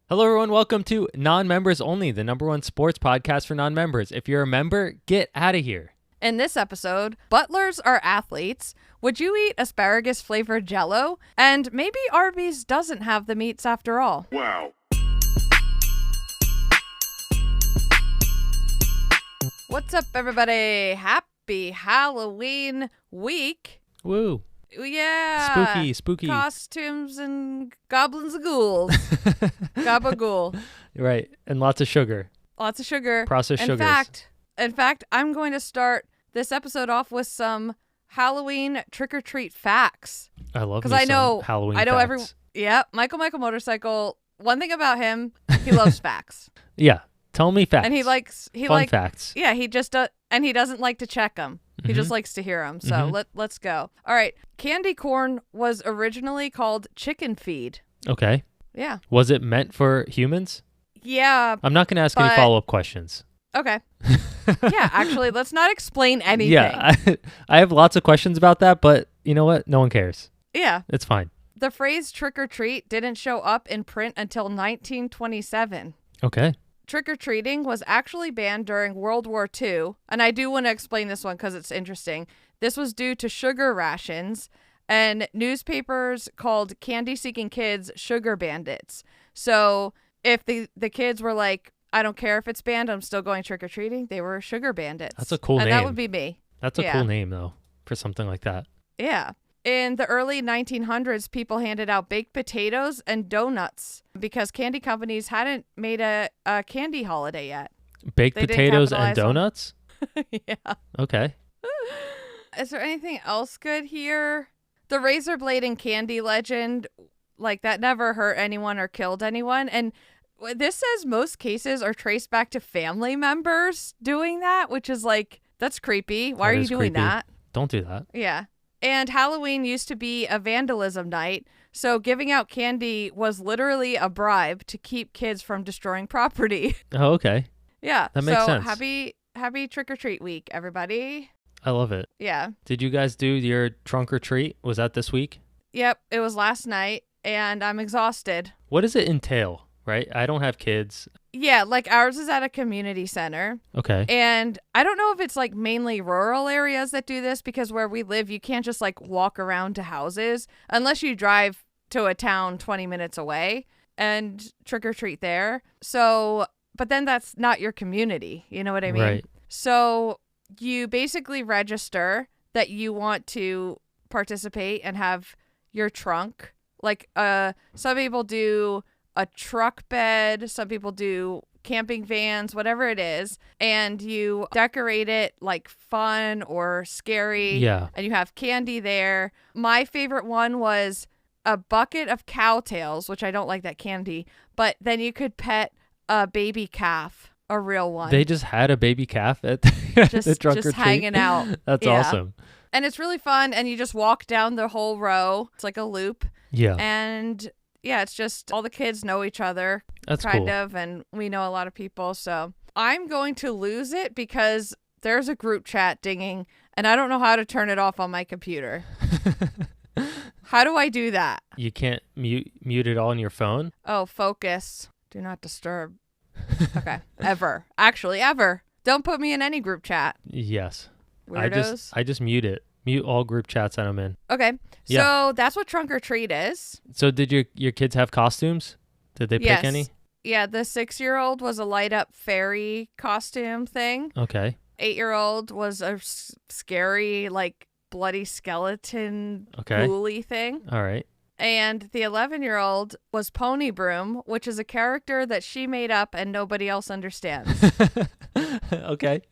Hello, everyone. Welcome to Non-Members Only, the number one sports podcast for non-members. If you're a member, get out of here. In this episode, butlers are athletes. Would you eat asparagus-flavored Jell-O? And maybe Arby's doesn't have the meats after all. Wow. What's up, everybody? Happy Halloween week. Woo. Yeah. Spooky. Costumes and goblins and ghouls. Gabagool. Right. And lots of sugar. Lots of sugar. Processed sugars. In fact, I'm going to start this episode off with some Halloween trick-or-treat facts. I love because Halloween facts. Michael Motorcycle. One thing about him, he loves facts. Yeah. Tell me facts. And he likes facts. Yeah, he just does, and he doesn't like to check them. He just likes to hear them. So let's go. All right. Candy corn was originally called chicken feed. Okay. Yeah. Was it meant for humans? Yeah. I'm not going to ask any follow-up questions. Okay. Yeah, actually, let's not explain anything. Yeah, I have lots of questions about that, but you know what? No one cares. Yeah. It's fine. The phrase trick-or-treat didn't show up in print until 1927. Okay. Trick-or-treating was actually banned during World War II, and I do want to explain this one because it's interesting. This was due to sugar rations, and newspapers called candy-seeking kids sugar bandits. So if the kids were like, I don't care if it's banned, I'm still going trick-or-treating, they were sugar bandits. That's a cool name. And that would be me. That's a cool name, though, for something like that. Yeah. In the early 1900s, people handed out baked potatoes and donuts because candy companies hadn't made a candy holiday yet. Baked potatoes and donuts? Yeah. Okay. Is there anything else good here? The razor blade and candy legend, like that never hurt anyone or killed anyone. And this says most cases are traced back to family members doing that, which is like, that's creepy. Why are you doing that? Don't do that. Yeah. And Halloween used to be a vandalism night, so giving out candy was literally a bribe to keep kids from destroying property. Oh, okay. Yeah. That makes sense. Happy trick-or-treat week, everybody. I love it. Yeah. Did you guys do your trunk or treat? Was that this week? Yep. It was last night, and I'm exhausted. What does it entail, right? I don't have kids. Yeah, like ours is at a community center. Okay. And I don't know if it's like mainly rural areas that do this because where we live, you can't just like walk around to houses unless you drive to a town 20 minutes away and trick or treat there. So, but then that's not your community. You know what I mean? Right. So you basically register that you want to participate and have your trunk. Like some people do a truck bed, some people do camping vans, whatever it is, and you decorate it like fun or scary. Yeah. And you have candy there. My favorite one was a bucket of cowtails, which I don't like that candy, but then you could pet a baby calf, a real one. They just had a baby calf at the trunk or treat. Just hanging out. That's Yeah. awesome. And it's really fun, and you just walk down the whole row. It's like a loop. Yeah. And yeah, it's just all the kids know each other. That's kind cool. of, and we know a lot of people. So I'm going to lose it because there's a group chat dinging, and I don't know how to turn it off on my computer. How do I do that? You can't mute it all on your phone? Oh, focus. Do not disturb. Okay. Ever. Actually, ever. Don't put me in any group chat. Yes. Weirdos. I just mute it. Mute all group chats that I'm in. Okay. Yeah. So that's what trunk or treat is. So did your kids have costumes? Did they pick any? Yeah, the 6-year-old was a light up fairy costume thing. Okay. 8-year-old was a scary, like, bloody skeleton ghouly thing. All right. And the 11-year-old was Pony Broom, which is a character that she made up and nobody else understands. Okay.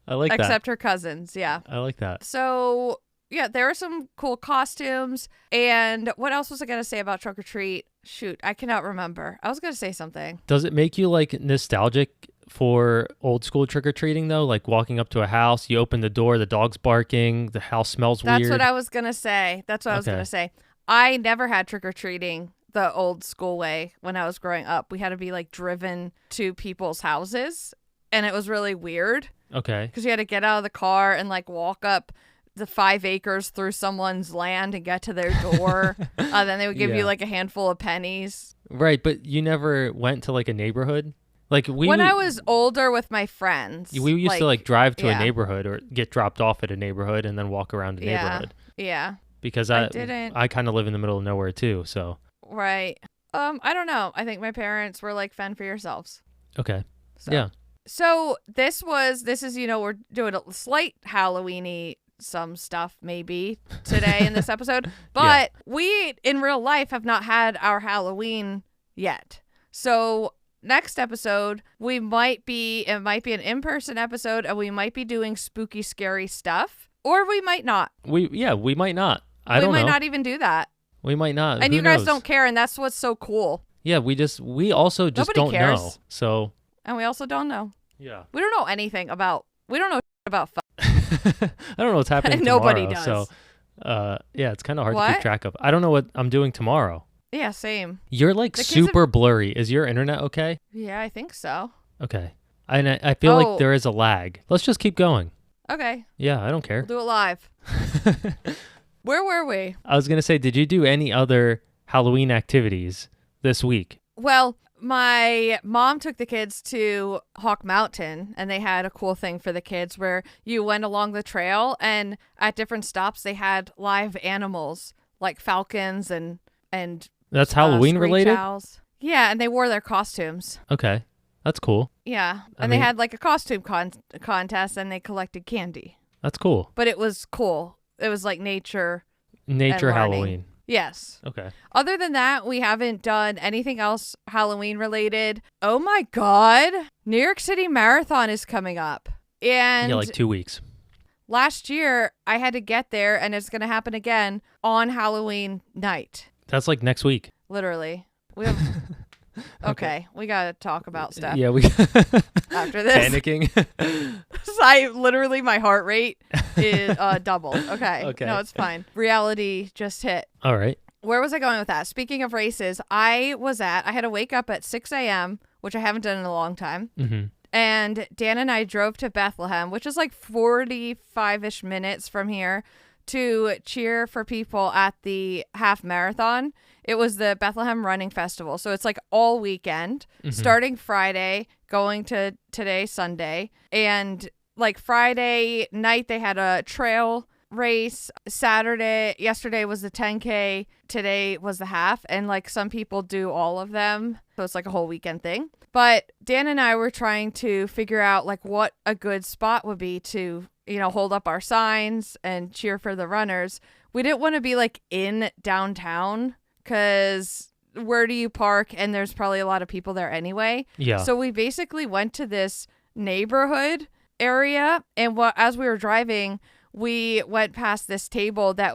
I like that. Except her cousins, yeah. I like that. So, yeah, there are some cool costumes. And what else was I going to say about Trunk or Treat? Shoot, I cannot remember. I was going to say something. Does it make you, like, nostalgic for old school trick-or-treating, though? Like, walking up to a house, you open the door, the dog's barking, the house smells weird. That's what I was going to say. I never had trick-or-treating the old school way when I was growing up. We had to be, like, driven to people's houses, and it was really weird. Okay. Because you had to get out of the car and, like, walk up the 5 acres through someone's land and get to their door. Then they would give you like a handful of pennies. Right, but you never went to like a neighborhood? Like when I was older with my friends. We used to like drive to a neighborhood or get dropped off at a neighborhood and then walk around the neighborhood. Yeah. Because I kind of live in the middle of nowhere too, so. Right. I don't know. I think my parents were like, fend for yourselves. Okay. So. Yeah. So this is, we're doing a slight Halloween-y some stuff maybe today in this episode, but we in real life have not had our Halloween yet. So next episode, it might be an in-person episode, and we might be doing spooky, scary stuff, or we might not. We might not. I don't know. We might not even do that. We might not. And Who you guys knows? don't care, and that's what's so cool. Yeah, we also just Nobody don't cares. know. So. And we also don't know. Yeah. We don't know anything about. We don't know about fun. I don't know what's happening tomorrow. Nobody does. So, it's kind of hard to keep track of. I don't know what I'm doing tomorrow. Yeah, same. You're like super blurry. Is your internet okay? Yeah, I think so. Okay. And I feel like there is a lag. Let's just keep going. Okay. Yeah, I don't care. We'll do it live. Where were we? I was going to say, did you do any other Halloween activities this week? Well, my mom took the kids to Hawk Mountain, and they had a cool thing for the kids where you went along the trail, and at different stops they had live animals like falcons and that's Halloween related? Owls. Yeah, and they wore their costumes. Okay. That's cool. Yeah, and they had like a costume contest, and they collected candy. That's cool. But it was cool. It was like nature Halloween. Yes. Okay. Other than that, we haven't done anything else Halloween related. Oh my God. New York City Marathon is coming up. And like 2 weeks. Last year, I had to get there, and it's going to happen again on Halloween night. That's like next week. Literally. We have... Okay, we got to talk about stuff. Yeah, we after this. Panicking. My heart rate is doubled. Okay. No, it's fine. Reality just hit. All right. Where was I going with that? Speaking of races, I had to wake up at 6 a.m., which I haven't done in a long time. Mm-hmm. And Dan and I drove to Bethlehem, which is like 45-ish minutes from here, to cheer for people at the half marathon. It was the Bethlehem Running Festival. So it's like all weekend, starting Friday, going to today, Sunday. And like Friday night, they had a trail race. Yesterday was the 10K. Today was the half. And like some people do all of them. So it's like a whole weekend thing. But Dan and I were trying to figure out like what a good spot would be to, hold up our signs and cheer for the runners. We didn't want to be like in downtown, because where do you park? And there's probably a lot of people there anyway. Yeah. So we basically went to this neighborhood area. And as we were driving, we went past this table that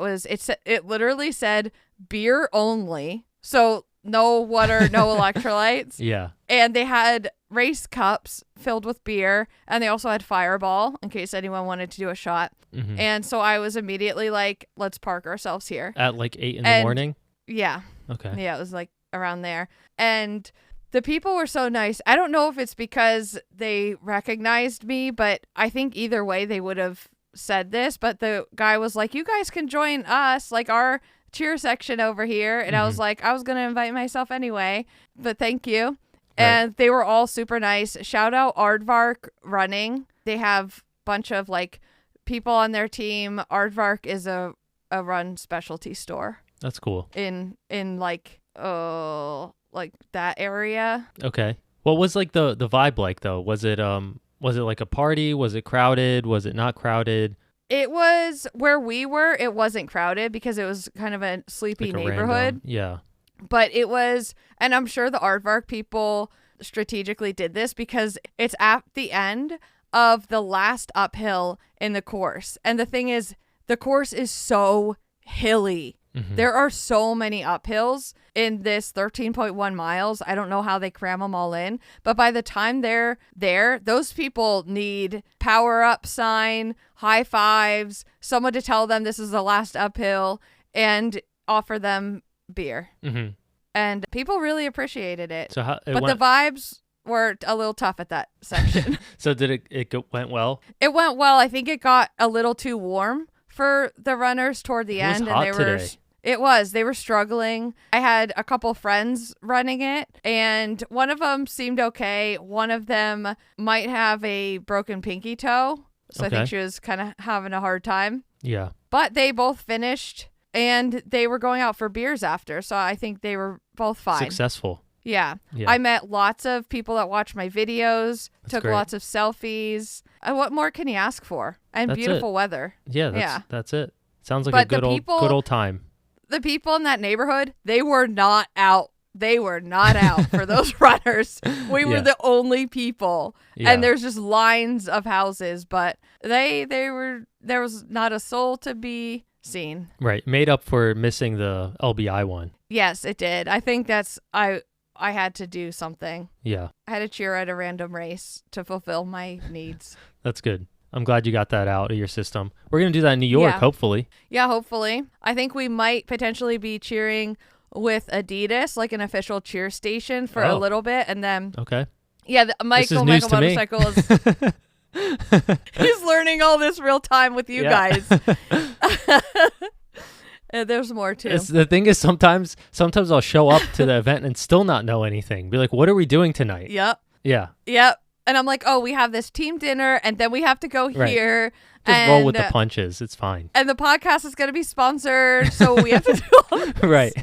it literally said beer only. So no water, no electrolytes. Yeah. And they had race cups filled with beer. And they also had Fireball in case anyone wanted to do a shot. Mm-hmm. And so I was immediately like, let's park ourselves here. At like 8 in the morning? Yeah. Okay. Yeah, it was like around there. And the people were so nice. I don't know if it's because they recognized me, but I think either way they would have said this. But the guy was like, you guys can join us, like our cheer section over here. And I was like, I was going to invite myself anyway, but thank you. Right. And they were all super nice. Shout out Aardvark Running. They have a bunch of like people on their team. Aardvark is a run specialty store. That's cool. In like that area. Okay. What was like the vibe like though? Was it like a party? Was it crowded? Was it not crowded? It was where we were. It wasn't crowded because it was kind of a sleepy like neighborhood. Yeah. But it was, and I'm sure the Aardvark people strategically did this because it's at the end of the last uphill in the course. And the thing is, the course is so hilly. Mm-hmm. There are so many uphills in this 13.1 miles. I don't know how they cram them all in, but by the time they're there, those people need power up sign, high fives, someone to tell them this is the last uphill, and offer them beer. Mm-hmm. And people really appreciated it. So the vibes were a little tough at that section. So did it went well? It went well. I think it got a little too warm for the runners toward the end. hot And they were struggling. I had a couple friends running it, and one of them seemed okay. One of them might have a broken pinky toe, so I think she was kind of having a hard time. Yeah. But they both finished, and they were going out for beers after, so I think they were both fine. Successful. Yeah. I met lots of people that watched my videos, took great. lots of selfies. What more can you ask for? And That's beautiful weather. Yeah, that's it. Sounds like a good old time. The people in that neighborhood, they were not out. They were not out for those runners. We were the only people. Yeah. And there's just lines of houses, but there was not a soul to be seen. Right. Made up for missing the LBI one. Yes, it did. I think I had to do something. Yeah. I had to cheer at a random race to fulfill my needs. That's good. I'm glad you got that out of your system. We're going to do that in New York, hopefully. Yeah, hopefully. I think we might potentially be cheering with Adidas, like an official cheer station for a little bit. And then... Okay. Yeah, Michael Motorcycle is... He's learning all this real time with you guys. There's more too. The thing is, sometimes I'll show up to the event and still not know anything. Be like, what are we doing tonight? Yep. Yeah. Yep. And I'm like, oh, we have this team dinner, and then we have to go here. Just roll with the punches. It's fine. And the podcast is going to be sponsored, so we have to do all this. Right.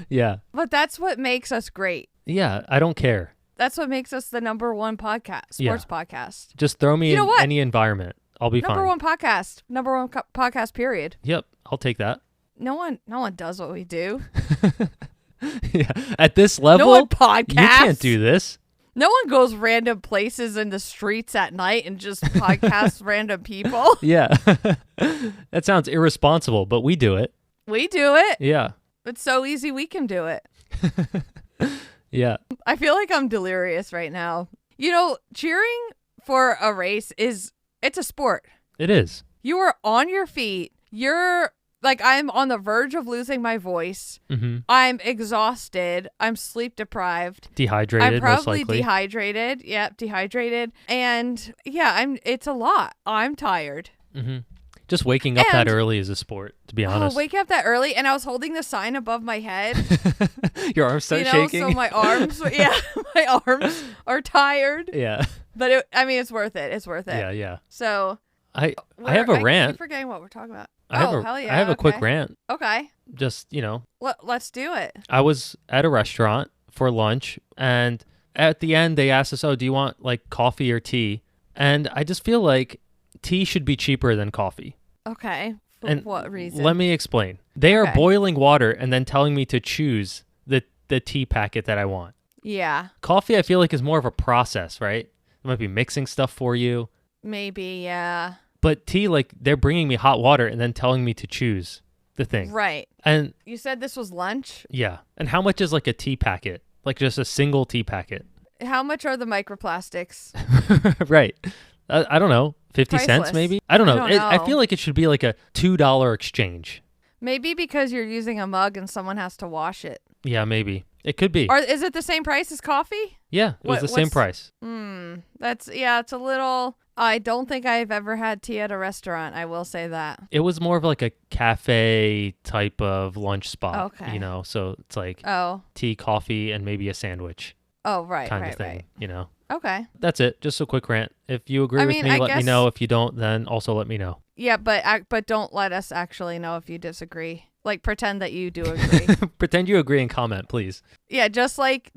Yeah. But that's what makes us great. Yeah, I don't care. That's what makes us the number one sports podcast. Just throw me in any environment. I'll be fine. Number one podcast, period. Yep, I'll take that. No one does what we do. Yeah, at this level, no one podcasts. You can't do this. No one goes random places in the streets at night and just podcasts random people. Yeah, that sounds irresponsible, but we do it. We do it. Yeah, it's so easy. We can do it. Yeah. I feel like I'm delirious right now. Cheering for a race it's a sport. It is. You are on your feet. You're like, I'm on the verge of losing my voice. Mm-hmm. I'm exhausted. I'm sleep deprived. Dehydrated. I'm probably most likely. dehydrated. Yep, dehydrated. And yeah, it's a lot. I'm tired. Mm-hmm. Just waking up that early is a sport, to be honest. Waking up that early, and I was holding the sign above my head. Your arms start shaking. So my arms, my arms are tired. Yeah. But it's worth it. It's worth it. Yeah. So I have a rant. I keep forgetting what we're talking about. Hell yeah. I have a quick rant. Okay. Just, let's do it. I was at a restaurant for lunch, and at the end they asked us, do you want like coffee or tea? And I just feel like tea should be cheaper than coffee. Okay. For what reason? Let me explain. They are boiling water and then telling me to choose the tea packet that I want. Yeah. Coffee, I feel like, is more of a process, right? They might be mixing stuff for you. Maybe, yeah. But tea, like, they're bringing me hot water and then telling me to choose the thing. Right. And you said this was lunch? Yeah. And how much is like a tea packet? Like just a single tea packet? How much are the microplastics? Right. I don't know. 50 Priceless. cents maybe? I don't know. I feel like it should be like a $2 exchange. Maybe because you're using a mug and someone has to wash it. Yeah, maybe. It could be. Or is it the same price as coffee? Yeah, it was the same price. It's a little... I don't think I've ever had tea at a restaurant. I will say that. It was more of like a cafe type of lunch spot. Okay. So it's like tea, coffee, and maybe a sandwich. Oh, right, kind of thing, Okay. That's it. Just a quick rant. If you agree with me, let me know. If you don't, then also let me know. Yeah, but don't let us actually know if you disagree. Like, pretend that you do agree. Pretend you agree and comment, please. Yeah, just like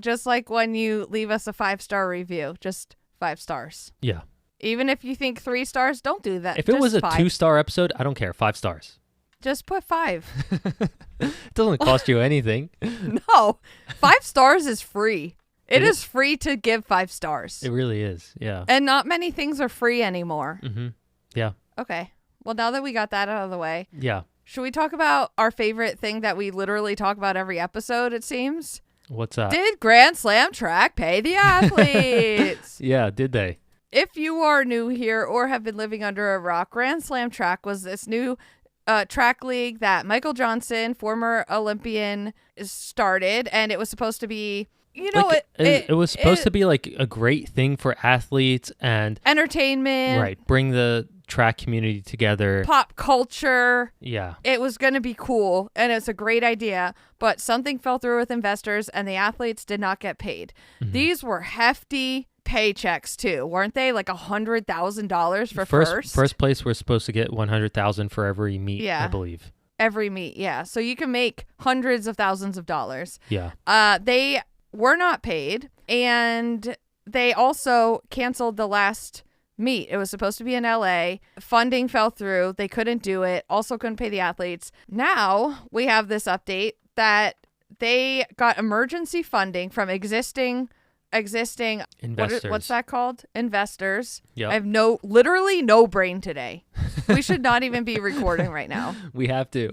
when you leave us a 5-star review, just 5 stars. Yeah. Even if you think 3 stars, don't do that. If it was a 2-star episode, I don't care. 5 stars. Just put 5. It doesn't cost you anything. No, 5 stars is free. It is free to give 5 stars. It really is, yeah. And not many things are free anymore. Mm-hmm. Yeah. Okay. Well, now that we got that out of the way. Yeah. Should we talk about our favorite thing that we literally talk about every episode, it seems? What's that? Did Grand Slam track pay the athletes? Yeah, did they? If you are new here or have been living under a rock, Grand Slam track was this new track league that Michael Johnson, former Olympian, started. And it was supposed to be... it was supposed to be like a great thing for athletes and entertainment. Right. Bring the track community together. Pop culture. Yeah. It was going to be cool, and it's a great idea, but something fell through with investors, and the athletes did not get paid. These were hefty paychecks too, weren't they? Like $100,000 for first. First place was supposed to get $100,000 for every meet, Yeah. I believe. Every meet, yeah. So you can make hundreds of thousands of dollars. Yeah. They were not paid, and they also canceled the last meet. It was supposed to be in LA. Funding fell through. They couldn't do it. Also couldn't pay the athletes. Now we have this update that they got emergency funding from existing Investors. what's that called? Investors. Yep. I have literally no brain today. We should not even be recording right now. We have to.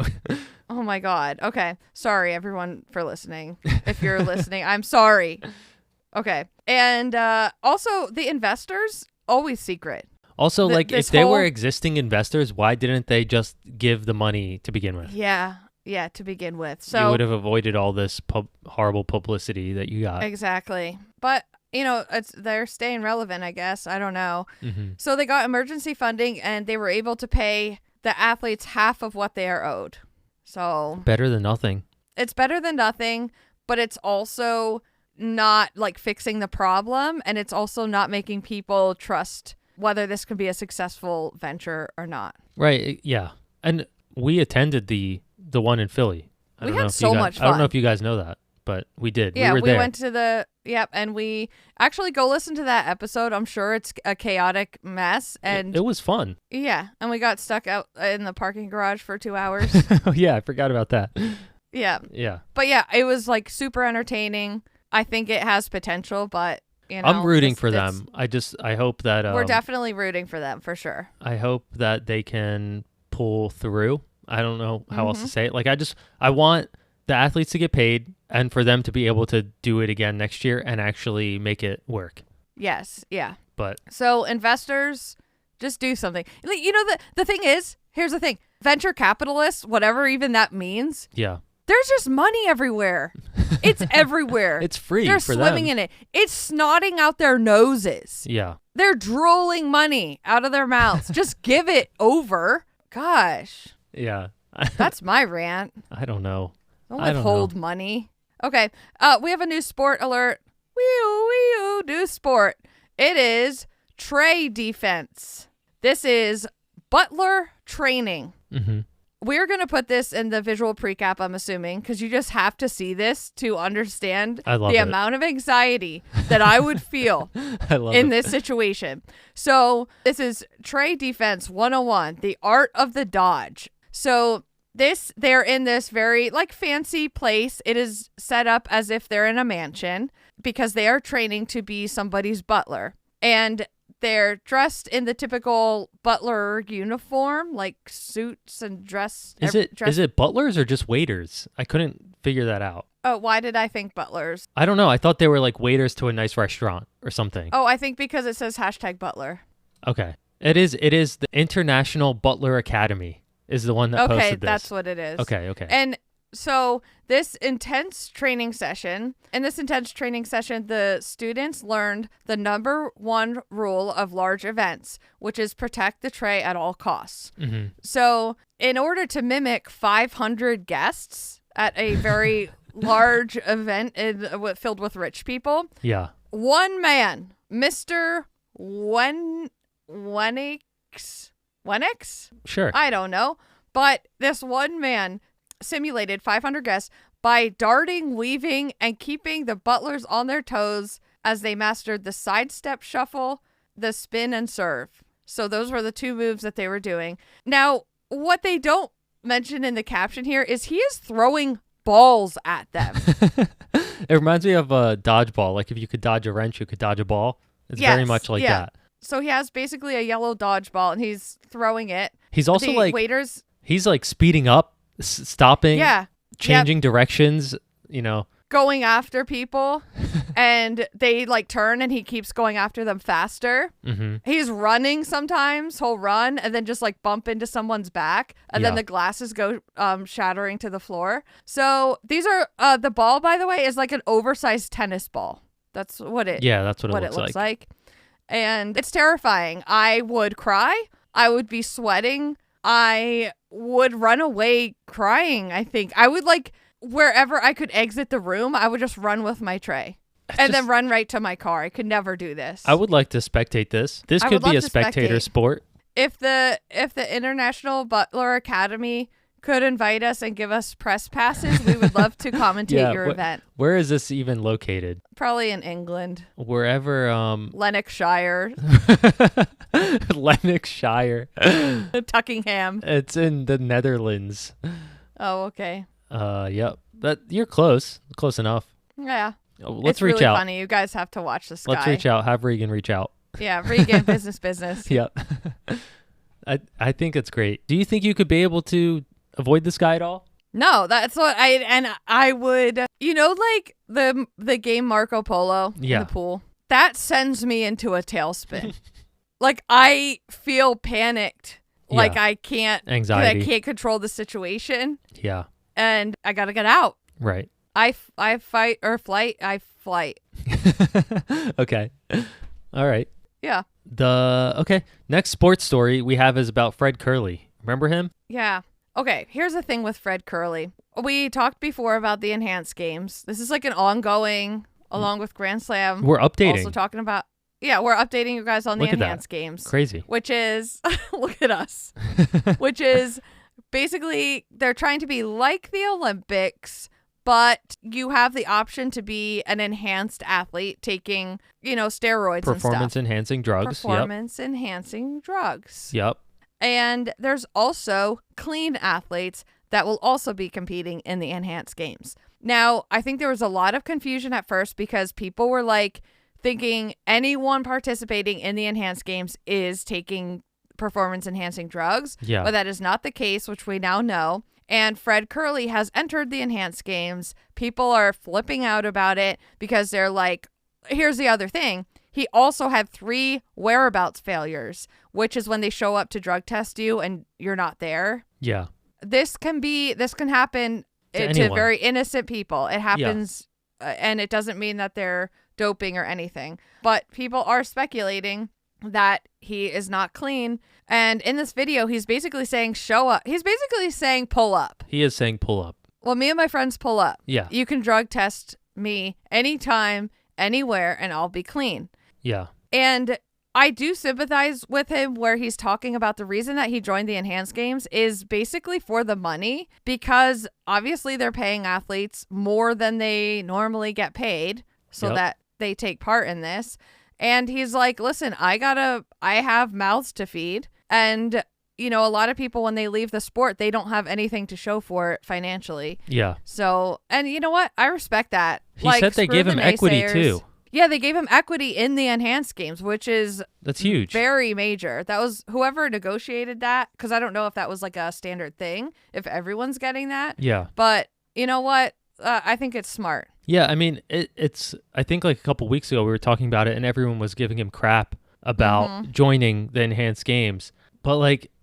Oh my God. Okay. Sorry everyone for listening. If you're listening, I'm sorry. Okay. And also the investors, always secret. Also, if they were existing investors, why didn't they just give the money to begin with? Yeah, to begin with. So you would have avoided all this horrible publicity that you got. Exactly. But, they're staying relevant, I guess. I don't know. So they got emergency funding, and they were able to pay the athletes half of what they are owed. So better than nothing. It's better than nothing, but it's also not fixing the problem, and it's also not making people trust whether this could be a successful venture or not. Right. Yeah. And we attended the one in Philly. We had so much fun. I don't know if you guys know that, but we did. Yeah, we were there. Went to and we actually go listen to that episode. I'm sure it's a chaotic mess, and it was fun. Yeah, and we got stuck out in the parking garage for 2 hours. Oh yeah, I forgot about that. Yeah. Yeah. But yeah, it was super entertaining. I think it has potential, but I'm rooting for them. I hope that we're definitely rooting for them for sure. I hope that they can pull through. I don't know how else to say it. I want the athletes to get paid and for them to be able to do it again next year and actually make it work. Yes. Yeah. But so investors, just do something. The thing is, here's the thing. Venture capitalists, whatever even that means. Yeah. There's just money everywhere. It's everywhere. It's free. They're for swimming them. in it. It's snotting out their noses. Yeah. They're drooling money out of their mouths. Just give it over. Gosh. Yeah. That's my rant. I don't know. Don't withhold money. Okay. We have a new sport alert. Wee-oo, new sport. It is tray defense. This is butler training. Mm-hmm. We're going to put this in the visual precap, I'm assuming, because you just have to see this to understand the amount of anxiety that I would feel in this situation. So this is Tray Defense 101, the art of the dodge. So they're in this very fancy place. It is set up as if they're in a mansion because they are training to be somebody's butler. And they're dressed in the typical butler uniform, like suits and dress. Is it butlers or just waiters? I couldn't figure that out. Oh, why did I think butlers? I don't know. I thought they were waiters to a nice restaurant or something. Oh, I think because it says #butler. Okay. It is the International Butler Academy is the one that posted this. Okay, that's what it is. Okay. And so in this intense training session, the students learned the number one rule of large events, which is protect the tray at all costs. Mm-hmm. So in order to mimic 500 guests at a very large event filled with rich people, yeah, one man, Mr. Wenix? Sure. I don't know. But this one man simulated 500 guests by darting, weaving, and keeping the butlers on their toes as they mastered the sidestep shuffle, the spin, and serve. So those were the two moves that they were doing. Now, what they don't mention in the caption here is he is throwing balls at them. It reminds me of a dodgeball. If you could dodge a wrench, you could dodge a ball. It's very much like that. So he has basically a yellow dodgeball, and he's throwing it. He's also waiters. He's speeding up, stopping, changing directions, going after people, and they turn, and he keeps going after them faster. Mm-hmm. He's running sometimes. He'll run and then just bump into someone's back, and then the glasses go shattering to the floor. So these are the ball, by the way, is an oversized tennis ball. That's what it. Yeah, that's what it looks like. And it's terrifying. I would cry. I would be sweating. I would run away crying, I think. I would wherever I could exit the room, I would just run with my tray. And then run right to my car. I could never do this. I would like to spectate this. This could be a spectator sport. If the International Butler Academy could invite us and give us press passes, we would love to commentate your event. Where is this even located? Probably in England. Wherever. Lennoxshire. Lennoxshire. Tuckingham. It's in the Netherlands. Oh, okay. Yep. You're close. Close enough. Yeah. Let's reach out. It's really funny. You guys have to watch this guy. Let's reach out. Have Regan reach out. Yeah, Regan, business. Yep. I think it's great. Do you think you could be able to avoid this guy at all? No, that's what I would, the game Marco Polo in the pool. That sends me into a tailspin. I feel panicked. Yeah. I can't anxiety. I can't control the situation. Yeah. And I got to get out. Right. I fight or flight. I flight. Okay. All right. Yeah. Next sports story we have is about Fred Kerley. Remember him? Yeah. Okay, here's the thing with Fred Kerley. We talked before about the enhanced games. This is an ongoing, along with Grand Slam. We're updating. Also talking about, we're updating you guys on the enhanced games. Crazy. Which is, look at us. Which is basically, they're trying to be like the Olympics, but you have the option to be an enhanced athlete taking, steroids and stuff. Performance-enhancing drugs. Performance-enhancing drugs. Yep. And there's also clean athletes that will also be competing in the enhanced games. Now, I think there was a lot of confusion at first because people were thinking anyone participating in the enhanced games is taking performance-enhancing drugs. Yeah. But that is not the case, which we now know. And Fred Kerley has entered the enhanced games. People are flipping out about it because they're here's the other thing. He also had 3 whereabouts failures, which is when they show up to drug test you and you're not there. Yeah. This can happen to very innocent people. It happens, and it doesn't mean that they're doping or anything. But people are speculating that he is not clean. And in this video, he's basically saying show up. He's basically saying pull up. He is saying pull up. Well, me and my friends pull up. Yeah. You can drug test me anytime, anywhere, and I'll be clean. Yeah. And I do sympathize with him where he's talking about the reason that he joined the enhanced games is basically for the money, because obviously they're paying athletes more than they normally get paid so that they take part in this. And he's like, listen, I have mouths to feed. And, a lot of people, when they leave the sport, they don't have anything to show for it financially. Yeah. So, and you know what? I respect that. He said they gave him equity too. Yeah, they gave him equity in the enhanced games, which is that's huge, very major. That was whoever negotiated that, because I don't know if that was a standard thing, if everyone's getting that. Yeah. But you know what? I think it's smart. Yeah, I mean, it's. I think a couple weeks ago we were talking about it, and everyone was giving him crap about joining the enhanced games. But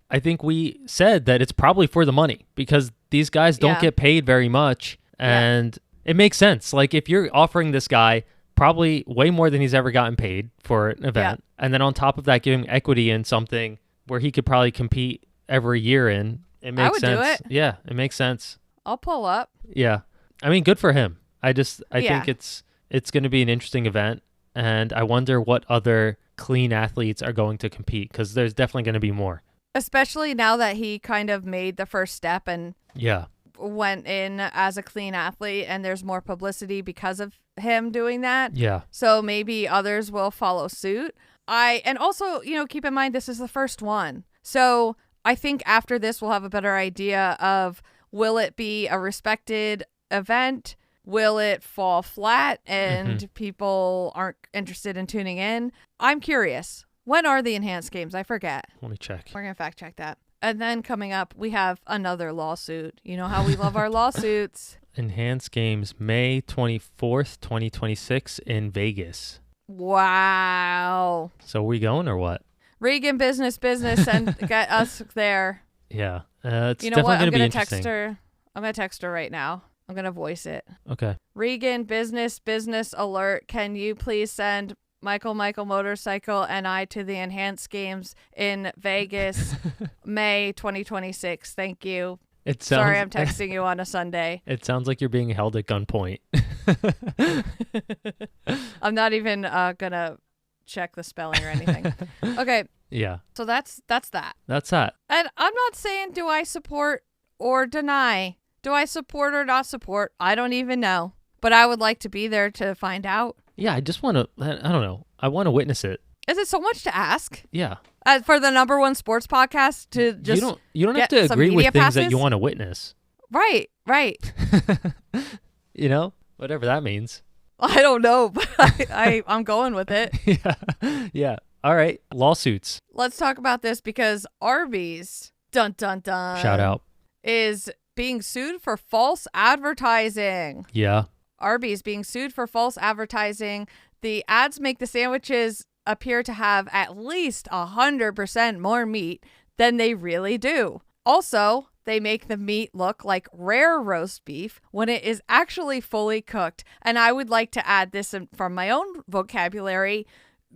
I think we said that it's probably for the money because these guys don't get paid very much, and it makes sense. If you're offering this guy probably way more than he's ever gotten paid for an event. Yeah. And then on top of that, giving equity in something where he could probably compete every year in. It makes sense. I would do it. Yeah, it makes sense. I'll pull up. Yeah. I mean, good for him. I think it's going to be an interesting event. And I wonder what other clean athletes are going to compete because there's definitely going to be more. Especially now that he kind of made the first step and went in as a clean athlete and there's more publicity because of him doing that. Yeah. So maybe others will follow suit. And also, keep in mind, this is the first one. So I think after this, we'll have a better idea of, will it be a respected event? Will it fall flat and people aren't interested in tuning in? I'm curious. When are the enhanced games? I forget. Let me check. We're going to fact check that. And then coming up, we have another lawsuit. You know how we love our lawsuits. Enhanced Games, May 24th, 2026 in Vegas. Wow. So are we going or what? Regan, business, and get us there. Yeah. It's you know what? I'm going to text her. I'm going to text her right now. I'm going to voice it. Okay. Regan, business alert. Can you please send Michael Motorcycle and I to the Enhanced Games in Vegas, May 2026. Thank you. Sorry, I'm texting you on a Sunday. It sounds like you're being held at gunpoint. I'm not even gonna check the spelling or anything. Okay. Yeah. So that's that. That's that. And I'm not saying do I support or deny. Do I support or not support? I don't even know. But I would like to be there to find out. Yeah, I just want to, I don't know. I want to witness it. Is it so much to ask? Yeah. For the #1 sports podcast to just You don't have to agree with things that you want to witness. Right. You know, whatever that means. I don't know, but I'm going with it. Yeah. All right. Lawsuits. Let's talk about this because Arby's, dun dun dun, shout out, is being sued for false advertising. Yeah. Arby's being sued for false advertising. The ads make the sandwiches appear to have at least 100% more meat than they really do. Also, they make the meat look like rare roast beef when it is actually fully cooked. And I would like to add this from my own vocabulary,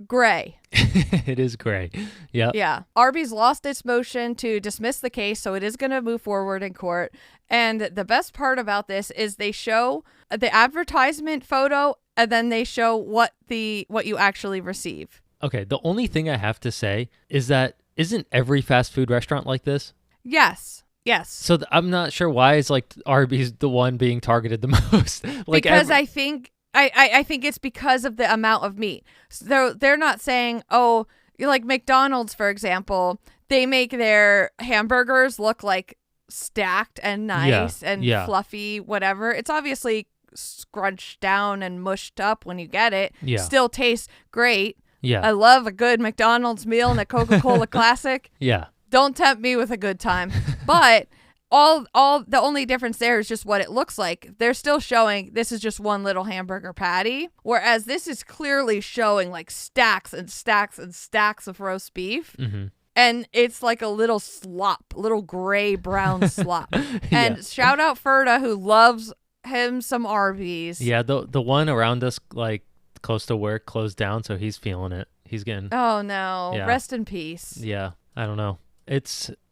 gray. It is gray. Yep. Yeah. Arby's lost its motion to dismiss the case, so it is going to move forward in court. And the best part about this is they show the advertisement photo and then they show what you actually receive. Okay. The only thing I have to say is that isn't every fast food restaurant like this? Yes. So I'm not sure why is like Arby's the one being targeted the most. Like because I think it's because of the amount of meat. So they're not saying, oh, like McDonald's, for example, they make their hamburgers look like stacked and nice and fluffy, whatever. It's obviously scrunched down and mushed up when you get it. Yeah. Still tastes great. Yeah. I love a good McDonald's meal and a Coca-Cola Classic. Yeah. Don't tempt me with a good time. But all the only difference there is just what it looks like. They're still showing this is just one little hamburger patty, whereas this is clearly showing like stacks and stacks and stacks of roast beef. Mm-hmm. And it's like a little slop, little gray brown slop. And shout out Ferda, who loves him some Arby's. Yeah, the one around us, like close to work, closed down, so he's feeling it. He's getting. Oh no! Yeah. Rest in peace. Yeah, I don't know.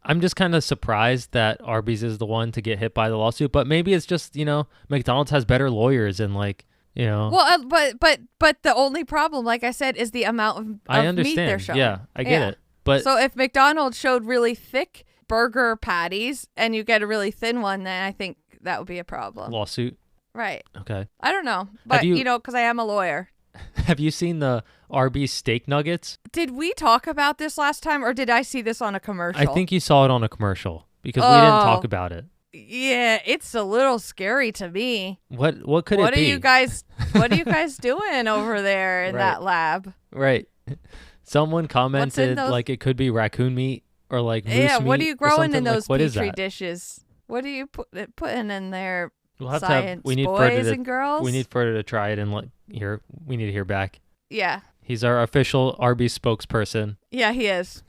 I'm just kind of surprised that Arby's is the one to get hit by the lawsuit, but maybe it's just, McDonald's has better lawyers and like, Well, but the only problem, like I said, is the amount of meat they're showing. Yeah, I get it. But so if McDonald's showed really thick burger patties and you get a really thin one, then I think that would be a problem. Lawsuit. Right. Okay. I don't know, but because I am a lawyer. Have you seen the Arby's steak nuggets? Did we talk about this last time, or did I see this on a commercial? I think you saw it on a commercial because we didn't talk about it. Yeah, it's a little scary to me. What could it be? What are you guys doing over there in that lab? Right. Someone commented like it could be raccoon meat or like moose meat. What are you growing in those like, petri dishes? What are you putting in there? We'll have Science, we need boys and girls. We need Ferda to try it and we need to hear back. Yeah. He's our official Arby's spokesperson. Yeah, he is.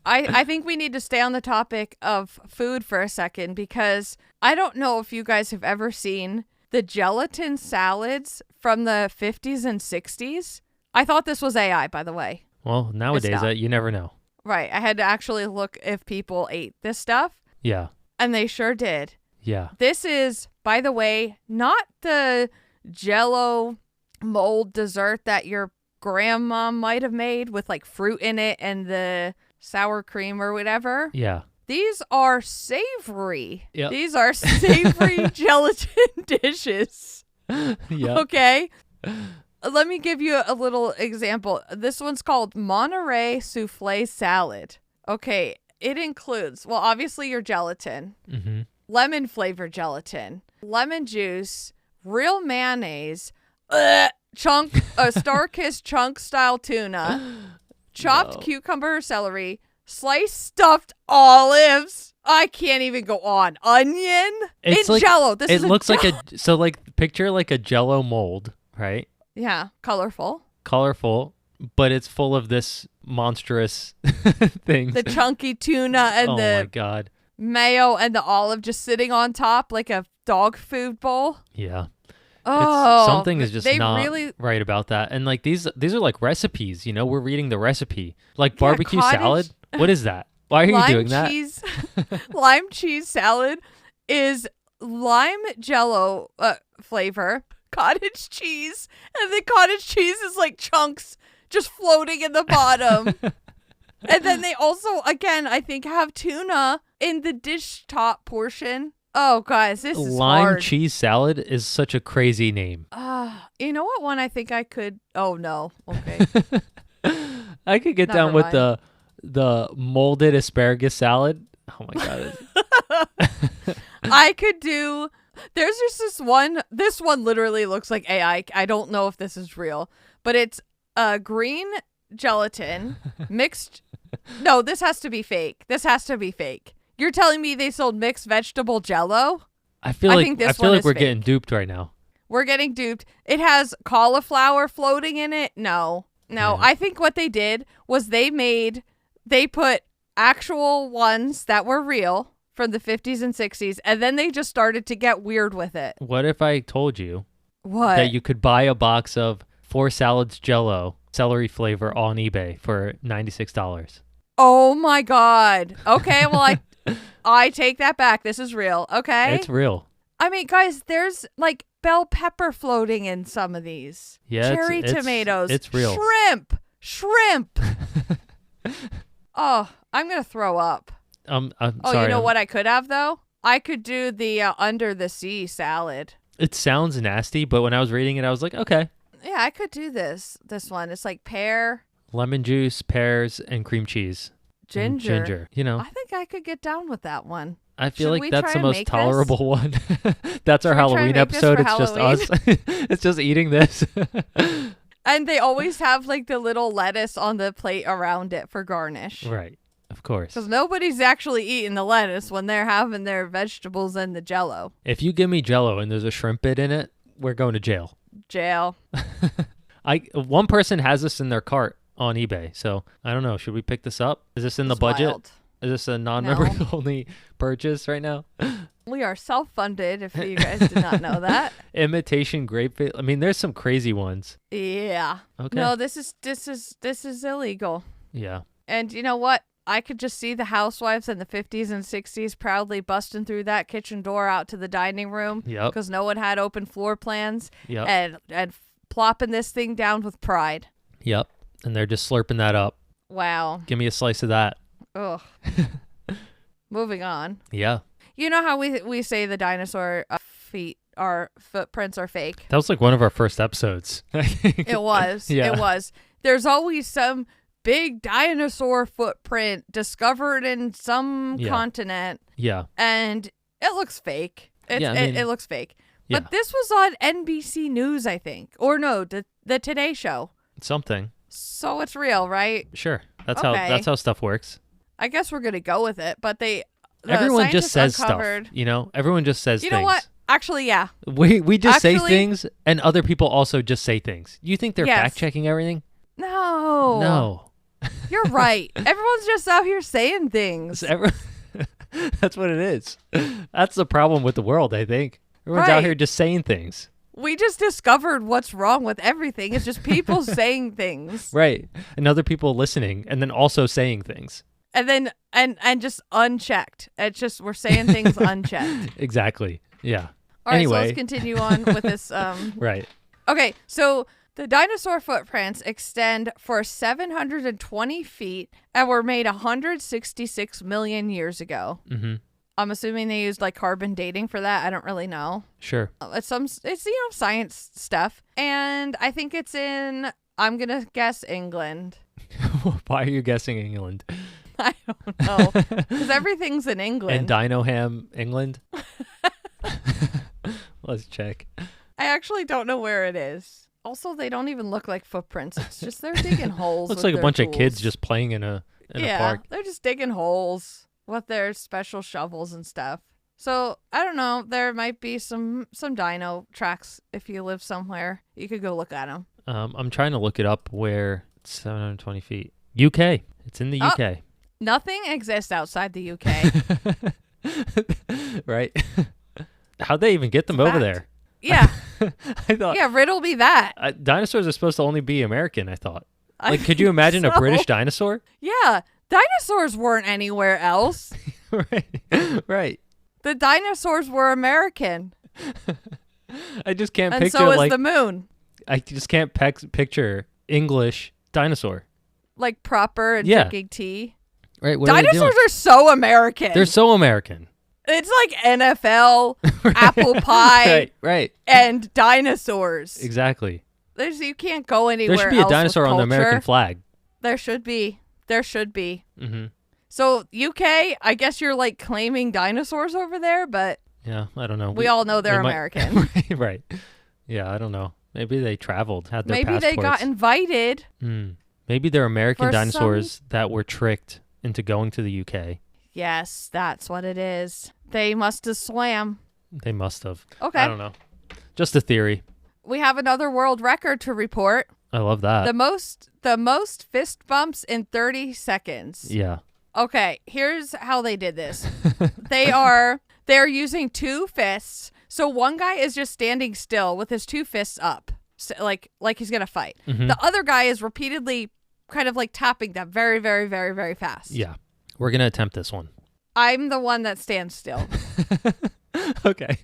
I think we need to stay on the topic of food for a second because I don't know if you guys have ever seen the gelatin salads from the 50s and 60s. I thought this was AI, by the way. Well, nowadays, you never know. Right. I had to actually look if people ate this stuff. Yeah. And they sure did. Yeah. This is, by the way, not the Jell-O mold dessert that your grandma might have made with like fruit in it and the sour cream or whatever. Yeah. These are savory. Yep. These are savory gelatin dishes. Yeah. Okay. Let me give you a little example. This one's called Monterey Souffle Salad. Okay. It includes, well, obviously your gelatin, lemon flavored gelatin, lemon juice, real mayonnaise, Star-Kissed chunk style tuna, chopped cucumber, celery, sliced stuffed olives. I can't even go on. Onion. It's like, Jell-O. It looks like picture like a Jell-O mold, right? Yeah, colorful, but it's full of this monstrous things. The chunky tuna and my God, mayo and the olive just sitting on top like a dog food bowl. Yeah. Oh, something is just they not really right about that. And like these are like recipes, we're reading the recipe. Like Yeah, barbecue salad. What is that? Why are you lime doing that? cheese lime cheese salad is lime Jell-O flavor, cottage cheese, and the cottage cheese is like chunks just floating in the bottom. And then they also, again, I think have tuna in the dish top portion. Oh, guys, this is Lime hard. cheese salad is such a crazy name. You know what one I think I could? Oh no. Okay. I could get Never down with mind. the molded asparagus salad. Oh my god. I could do. There's just this one. This one literally looks like AI. I don't know if this is real, but it's green gelatin mixed. No, this has to be fake. This has to be fake. You're telling me they sold mixed vegetable Jell-O? I feel think this like one is we're fake. getting duped right now. We're getting duped. It has cauliflower floating in it. No. Yeah. I think what they did was they put actual ones that were real from the 50s and 60s, and then they just started to get weird with it. What if I told you What? that you could buy a box of 4 salads Jell-O celery flavor on eBay for $96? Oh my God. Okay, well, I take that back. This is real. Okay. It's real. I mean, guys, there's like bell pepper floating in some of these. Yeah, Cherry tomatoes. It's real. Shrimp. Oh, I'm going to throw up. I'm Oh, sorry. you know what I could have, though? I could do the under the sea salad. It sounds nasty, but when I was reading it, I was like, okay. Yeah, I could do this one. It's like pear, Lemon juice, pears, and cream cheese. And ginger. ginger. I think I could get down with that one. I feel Should like we that's try the and most make this? tolerable one. That's our Should we try Halloween and make this episode. for It's just us. It's just eating this. And they always have like the little lettuce on the plate around it for garnish. Right. Of course. Because nobody's actually eating the lettuce when they're having their vegetables and the Jell-O. If you give me Jell-O and there's a shrimp bit in it, we're going to jail. Jail. One person has this in their cart on eBay, so I don't know. Should we pick this up? Is this in the It's budget? wild. Is this a non-member No. only purchase right now? We are self-funded, if you guys did not know that. Imitation grape. I mean, there's some crazy ones. Yeah. Okay. No, this is illegal. Yeah. And you know what? I could just see the housewives in the 50s and 60s proudly busting through that kitchen door out to the dining room Yep. because no one had open floor plans Yep. and plopping this thing down with pride. Yep. And they're just slurping that up. Wow. Give me a slice of that. Ugh. Moving on. Yeah. You know how we say the dinosaur footprints are fake? That was like one of our first episodes. It was. Yeah. It was. There's always some big dinosaur footprint discovered in some Yeah. continent, Yeah. and it looks fake. Yeah, I mean, it looks fake. yeah. But this was on NBC News, I think. Or no, the Today Show. Something. So it's real, right? Sure. That's Okay. how stuff works. I guess we're going to go with it. But the Everyone just says scientists uncovered, stuff. Everyone just says You things. know what? Actually, yeah. We just say Actually- things, and other people also just say things. You think they're Yes. fact checking everything? No. No. You're right. Everyone's just out here saying things. That's what it is. That's the problem with the world, I think. Everyone's out Right. here just saying things. We just discovered what's wrong with everything. It's just people saying things. Right. And other people listening and then also saying things. And then and just unchecked. It's just we're saying things unchecked. Exactly. Yeah. All right, Anyway. so let's continue on with this. Right. Okay, so the dinosaur footprints extend for 720 feet and were made 166 million years ago. Mm-hmm. I'm assuming they used like carbon dating for that. I don't really know. Sure. It's science stuff, and I think it's in. I'm gonna guess England. Why are you guessing England? I don't know because everything's in England. And Dino Ham, England? Let's check. I actually don't know where it is. Also, they don't even look like footprints. It's just they're digging holes. Looks with like a their bunch of kids tools. just playing in a park. They're just digging holes with their special shovels and stuff. So I don't know. There might be some dino tracks if you live somewhere. You could go look at them. I'm trying to look it up where it's 720 feet. UK. It's in the UK. Nothing exists outside the UK. Right? How'd they even get them over fact. there? Yeah. I thought. Yeah, riddle me that. Dinosaurs are supposed to only be American, I thought. Like, could you imagine a British dinosaur? Yeah, dinosaurs weren't anywhere else. Right. The dinosaurs were American. I just can't and picture so is like the moon. I just can't picture English dinosaur. Like proper and drinking tea. Right. What Dinosaurs are so American. They're so American. It's like NFL, apple pie, right, and dinosaurs. Exactly. You can't go anywhere. There should be a dinosaur on the American flag. There should be. Mm-hmm. So UK, I guess you're like claiming dinosaurs over there, but yeah, I don't know. We all know they're American. Right. Yeah, I don't know. Maybe they traveled, had their Maybe passports. they got invited. Maybe they're American dinosaurs that were tricked into going to the UK. Yes, that's what it is. They must have swam. They must have. Okay. I don't know. Just a theory. We have another world record to report. I love that. The most fist bumps in 30 seconds. Yeah. Okay, here's how they did this. They're using two fists. So one guy is just standing still with his two fists up, like he's going to fight. Mm-hmm. The other guy is repeatedly kind of like tapping them very, very, very, very fast. Yeah. We're going to attempt this one. I'm the one that stands still. Okay.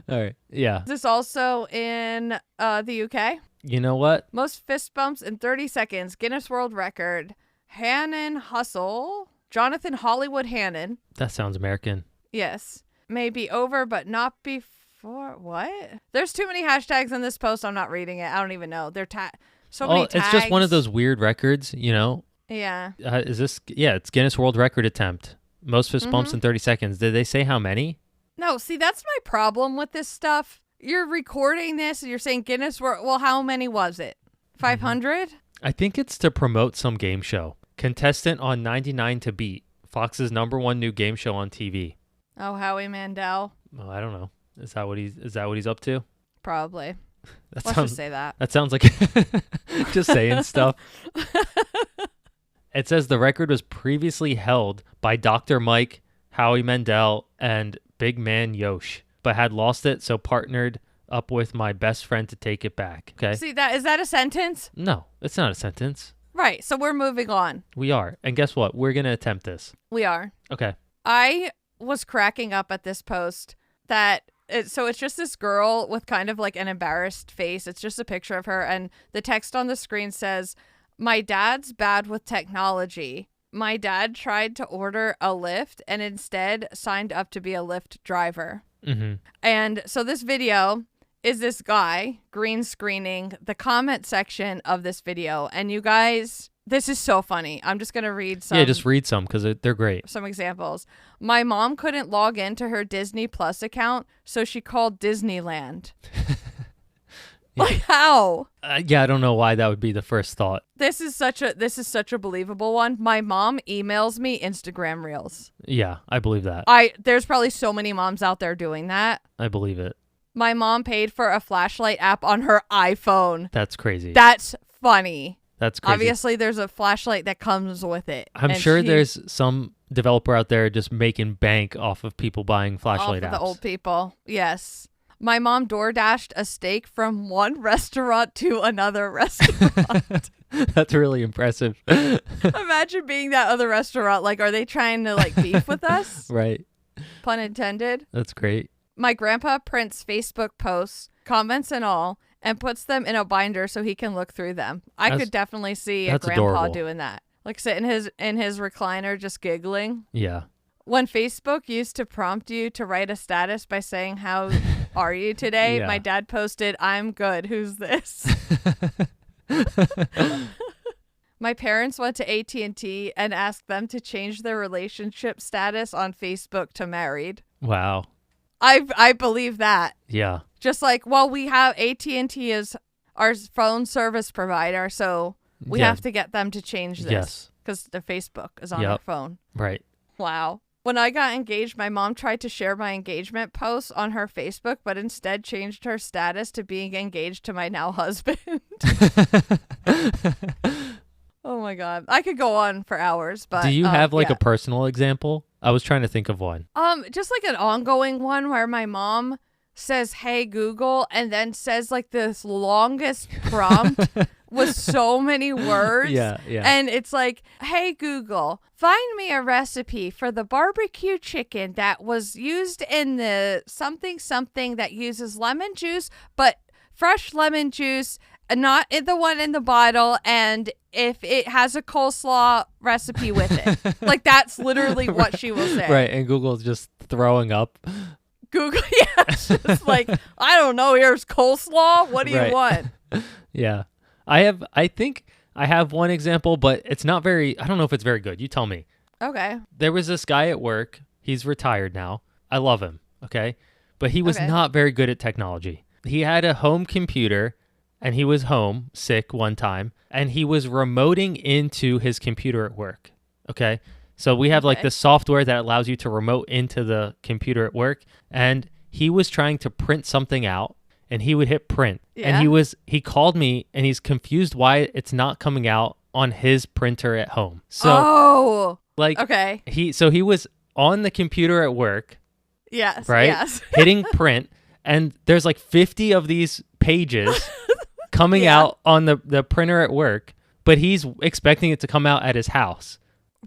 All right. Yeah. Is this also in the UK? You know what? Most fist bumps in 30 seconds. Guinness World Record. Hannon Hustle. Jonathan Hollywood Hannon. That sounds American. Yes. May be over, but not before. What? There's too many hashtags in this post. I'm not reading it. I don't even know. They're so many tags. It's just one of those weird records, you know? Yeah. Is this? Yeah, it's Guinness World Record attempt. Most fist bumps in 30 seconds. Did they say how many? No, see, that's my problem with this stuff. You're recording this and you're saying Guinness World. Well, how many was it? 500? I think it's to promote some game show. Contestant on 99 to Beat. Fox's #1 new game show on TV. Oh, Howie Mandel. Oh, I don't know. Is that what he's up to? Probably. Let's just say that. That sounds like just saying stuff. It says the record was previously held by Dr. Mike, Howie Mandel, and Big Man Yosh, but had lost it, so partnered up with my best friend to take it back. Okay. See, is that a sentence? No, it's not a sentence. Right. So we're moving on. We are. And guess what? We're going to attempt this. We are. Okay. I was cracking up at this post so it's just this girl with kind of like an embarrassed face. It's just a picture of her. And the text on the screen says, "My dad's bad with technology. My dad tried to order a Lyft and instead signed up to be a Lyft driver." Mm-hmm. And so this video is this guy green screening the comment section of this video. And you guys, this is so funny. I'm just going to read some. Yeah, just read some because they're great. Some examples. "My mom couldn't log into her Disney Plus account, so she called Disneyland." Yeah. Like how? Yeah, I don't know why that would be the first thought. This is such a believable one. "My mom emails me Instagram reels." Yeah, I believe that. There's probably so many moms out there doing that. I believe it. "My mom paid for a flashlight app on her iPhone." That's crazy. That's funny. That's crazy. Obviously, there's a flashlight that comes with it. I'm sure there's some developer out there just making bank off of people buying flashlight apps. The old people. Yes. "My mom door dashed a steak from one restaurant to another restaurant." That's really impressive. Imagine being that other restaurant. Like, are they trying to like beef with us? Right. Pun intended. That's great. "My grandpa prints Facebook posts, comments and all, and puts them in a binder so he can look through them." I could definitely see a grandpa adorable. doing that. Like sitting in his recliner just giggling. Yeah. When Facebook used to prompt you to write a status by saying, "How are you today?" Yeah. My dad posted, "I'm good. Who's this?" "My parents went to AT&T and asked them to change their relationship status on Facebook to married." Wow. I believe that. Yeah. Just like, well, we have AT&T as our phone service provider, so we have to get them to change this. Yes. Because the Facebook is on our phone. Right. Wow. "When I got engaged, my mom tried to share my engagement posts on her Facebook, but instead changed her status to being engaged to my now husband." Oh my God. I could go on for hours, but do you have like a personal example? I was trying to think of one. Just like an ongoing one where my mom says, "Hey Google," and then says like this longest prompt with so many words. Yeah. And it's like, "Hey Google, find me a recipe for the barbecue chicken that was used in the something that uses lemon juice, but fresh lemon juice, and not the one in the bottle, and if it has a coleslaw recipe with it." Like, that's literally what she will say. Right. And Google's just throwing up. Google, yeah. It's just like, I don't know, here's coleslaw. What do you want? Yeah. I think I have one example, but it's not very, I don't know if it's very good. You tell me. Okay. There was this guy at work. He's retired now. I love him. Okay. But he was not very good at technology. He had a home computer and he was home sick one time and he was remoting into his computer at work. Okay. So we have like this software that allows you to remote into the computer at work, and he was trying to print something out and he would hit print. Yeah. And he called me and he's confused why it's not coming out on his printer at home. So he was on the computer at work. Yes. Right? Yes. Hitting print, and there's like 50 of these pages coming out on the printer at work, but he's expecting it to come out at his house.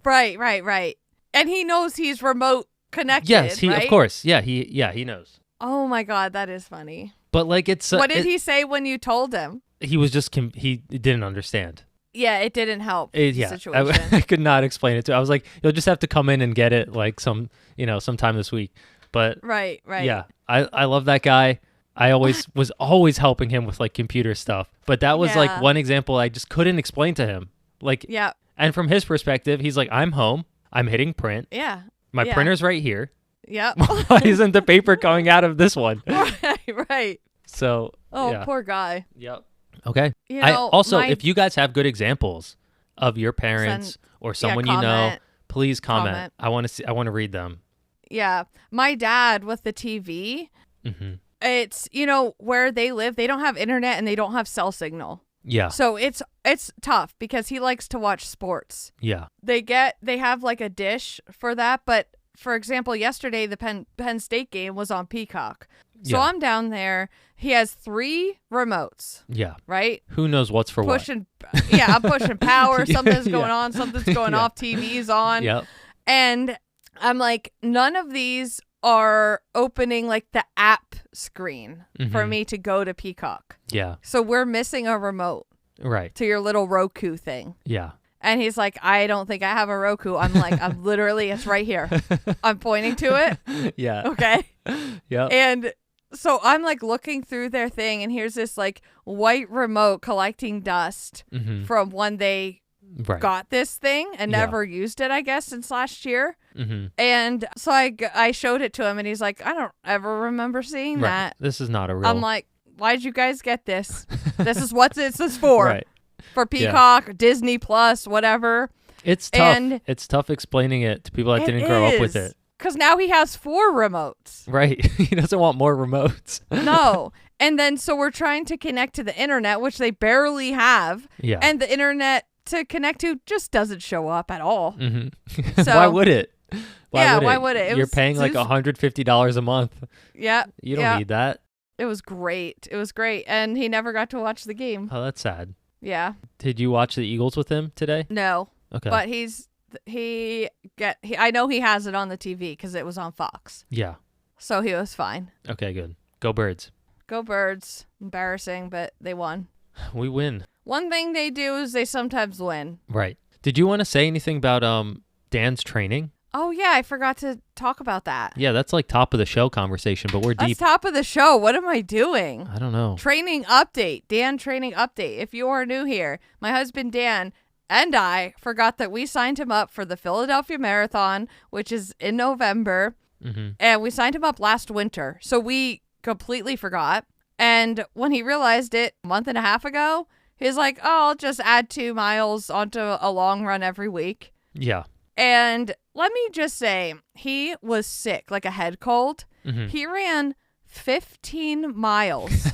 Right. And he knows he's remote connected. Yes, right? of course. Yeah, he knows. Oh my God, that is funny. But like what did he say when you told him? He was just he didn't understand. Yeah, it didn't help the situation. I could not explain it to him. I was like, you'll just have to come in and get it like sometime this week. But right. Yeah, I love that guy. I was always helping him with like computer stuff. But that was like one example I just couldn't explain to him. Like, yeah. And from his perspective, he's like, I'm home. I'm hitting print. Yeah. My printer's right here. Yep. Why isn't the paper coming out of this one? Right. So. Poor guy. Yep. Okay. Also, if you guys have good examples of your parents or someone you know, please comment. I want to read them. Yeah. My dad with the TV, it's, where they live, they don't have internet and they don't have cell signal. Yeah. So it's tough because he likes to watch sports. Yeah. They have like a dish for that, but for example, yesterday the Penn State game was on Peacock. So I'm down there. He has 3 remotes. Yeah. Right? Who knows what's for what? I'm pushing power. Something's going on. Something's going off. TV's on. Yep. And I'm like, none of these are opening like the app screen for me to go to Peacock. Yeah. So we're missing a remote. Right. To your little Roku thing. Yeah. And he's like, I don't think I have a Roku. I'm like, it's right here. I'm pointing to it. Yeah. Okay. Yeah. And so I'm like looking through their thing, and here's this like white remote collecting dust from when they got this thing and never used it, I guess, since last year. And so I showed it to him, and he's like, I don't ever remember seeing that. This is not a real. I'm like, why'd you guys get this? This is what this is for. Right. For Peacock, Disney Plus, whatever. It's tough. It's tough explaining it to people that didn't grow up with it. Because now he has 4 remotes. Right. He doesn't want more remotes. No. And then so we're trying to connect to the internet, which they barely have. Yeah. And the internet to connect to just doesn't show up at all. So why would it? Why would it? You're paying like $150 a month. Yeah. You don't need that. It was great. And he never got to watch the game. Oh, that's sad. Yeah. Did you watch the Eagles with him today? No. Okay. But I know he has it on the TV because it was on Fox. Yeah. So he was fine. Okay, good. Go Birds. Go Birds. Embarrassing, but they won. We win. One thing they do is they sometimes win. Right. Did you want to say anything about Dan's training? Oh, yeah. I forgot to talk about that. Yeah, that's like top of the show conversation, but we're deep. That's top of the show. What am I doing? I don't know. Training update. Dan training update. If you are new here, my husband Dan and I forgot that we signed him up for the Philadelphia Marathon, which is in November. And we signed him up last winter. So we completely forgot. And when he realized it a month and a half ago, he's like, oh, I'll just add 2 miles onto a long run every week. Yeah. And let me just say, he was sick, like a head cold. He ran 15 miles.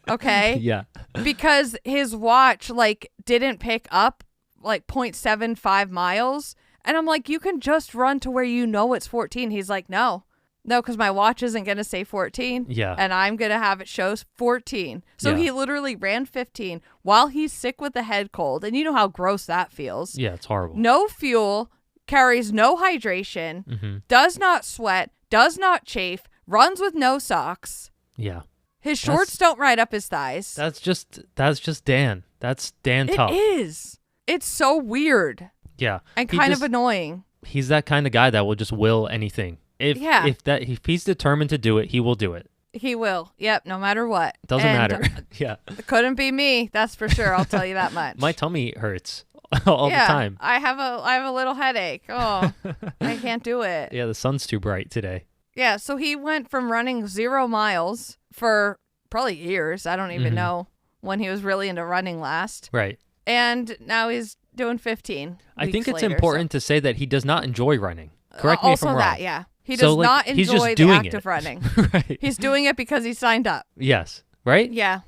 Okay? Yeah. Because his watch, like, didn't pick up, like, 0.75 miles. And I'm like, you can just run to where you know it's 14. He's like, no, No, because my watch isn't going to say 14. Yeah. And I'm going to have it show 14. So Yeah. he literally ran 15 while he's sick with a head cold. And you know how gross that feels. Yeah, it's horrible. No fuel, carries no hydration, does not sweat, does not chafe, runs with no socks. Yeah. His shorts don't ride up his thighs. That's just Dan. That's Dan tough. It is. It's so weird. Yeah. And kind of annoying. He's that kind of guy that will just will anything. If he's determined to do it, he will do it. He will. Yep, no matter what. Doesn't matter. Yeah. It couldn't be me, that's for sure. I'll tell you that much. My tummy hurts all the time. I have a little headache. Oh, I can't do it. Yeah, the sun's too bright today. Yeah, so he went from running 0 miles for probably years. I don't even know when he was really into running last. Right. And now he's doing 15. I think it's later, important to say that he does not enjoy running. Correct me if I'm wrong. Also that, yeah. He does not enjoy the act of running. Right. He's doing it because he signed up. Yes. Right? Yeah.